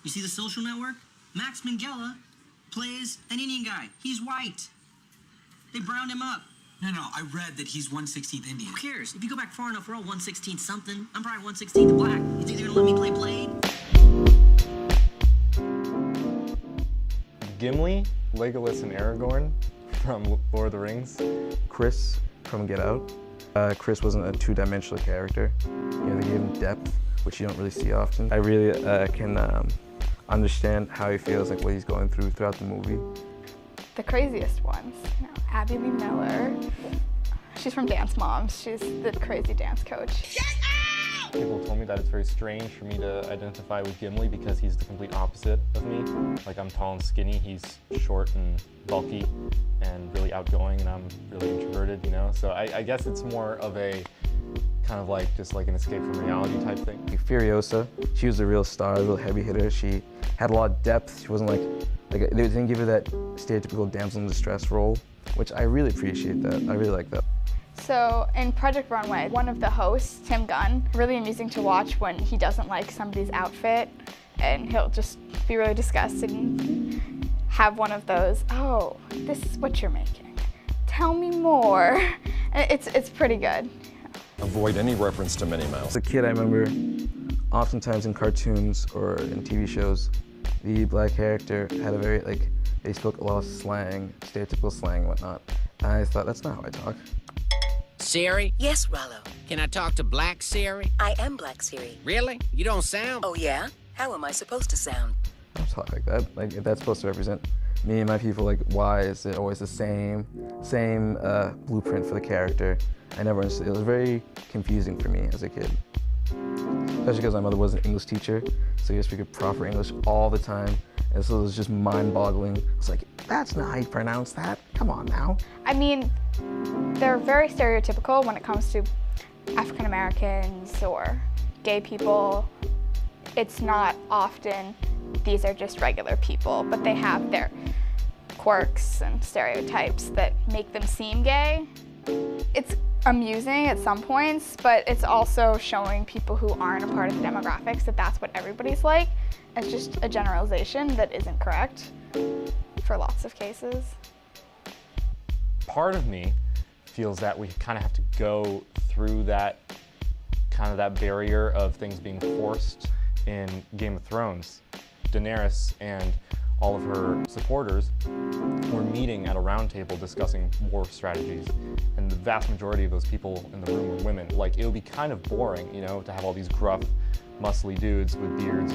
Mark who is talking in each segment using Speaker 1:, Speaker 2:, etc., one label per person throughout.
Speaker 1: You see The Social Network? Max Minghella plays an Indian guy. He's white. They browned him up.
Speaker 2: No, I read that he's 1/16th Indian.
Speaker 1: Who cares? If you go back far enough, we're all 1/16th something. I'm probably 1/16th black. You think they're gonna let me play Blade?
Speaker 3: Gimli, Legolas, and Aragorn from Lord of the Rings. Chris from Get Out. Chris wasn't a two-dimensional character. They gave him depth, which you don't really see often. I really can understand how he feels, like what he's going through throughout the movie.
Speaker 4: The craziest ones, Abby Lee Miller. She's from Dance Moms. She's the crazy dance coach.
Speaker 3: People told me that it's very strange for me to identify with Gimli because he's the complete opposite of me. Like, I'm tall and skinny, he's short and bulky and really outgoing, and I'm really introverted, So I guess it's more of a kind of like just like an escape from reality type thing. Furiosa, she was a real star, a real heavy hitter. She had a lot of depth. She wasn't they didn't give her that stereotypical damsel in distress role, which I really appreciate that. I really like that.
Speaker 4: So in Project Runway, one of the hosts, Tim Gunn, really amusing to watch when he doesn't like somebody's outfit, and he'll just be really disgusted and have one of those, oh, this is what you're making. Tell me more. And it's pretty good.
Speaker 5: Avoid any reference to Minnie Mouse.
Speaker 3: As a kid, I remember oftentimes in cartoons or in TV shows, the black character had a very, they spoke a lot of slang, stereotypical slang and whatnot. And I thought, that's not how I talk.
Speaker 6: Siri?
Speaker 7: Yes, Rollo.
Speaker 6: Can I talk to Black Siri?
Speaker 7: I am Black Siri.
Speaker 6: Really? You don't sound...
Speaker 7: Oh, yeah? How am I supposed to sound?
Speaker 3: I don't talk like that. If that's supposed to represent me and my people, why is it always the same blueprint for the character? I never understood. It was very confusing for me as a kid. Especially because my mother was an English teacher, so you speak proper English all the time. And so it was just mind-boggling. It's like, that's not how you pronounce that. Come on now.
Speaker 4: I mean, they're very stereotypical when it comes to African Americans or gay people. It's not often these are just regular people, but they have their quirks and stereotypes that make them seem gay. It's amusing at some points, but it's also showing people who aren't a part of the demographics that that's what everybody's like. It's just a generalization that isn't correct for lots of cases.
Speaker 3: Part of me feels that we kind of have to go through that barrier of things being forced in Game of Thrones. Daenerys and all of her supporters were meeting at a round table discussing war strategies, and the vast majority of those people in the room were women. It would be kind of boring, to have all these gruff, muscly dudes with beards,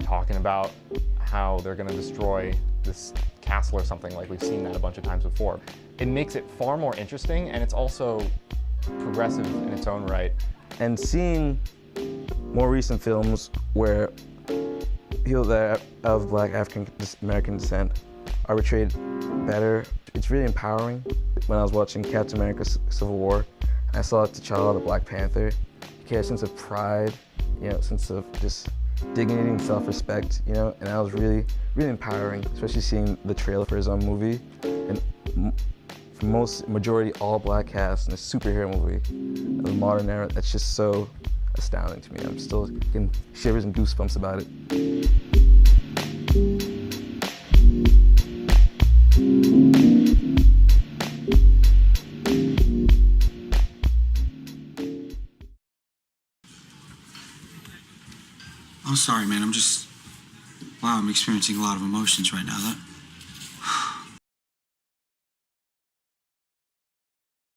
Speaker 3: talking about how they're going to destroy this castle or something. We've seen that a bunch of times before. It makes it far more interesting, and it's also progressive in its own right. And seeing more recent films where people that are of Black African American descent are portrayed better, it's really empowering. When I was watching Captain America Civil War, I saw T'Challa, the Black Panther. He had a sense of pride, sense of just dignity and self-respect, and that was really, really empowering, especially seeing the trailer for his own movie. And for majority all black cast in a superhero movie of the modern era, that's just so astounding to me. I'm still getting shivers and goosebumps about it.
Speaker 2: I'm sorry, man. I'm experiencing a lot of emotions right now.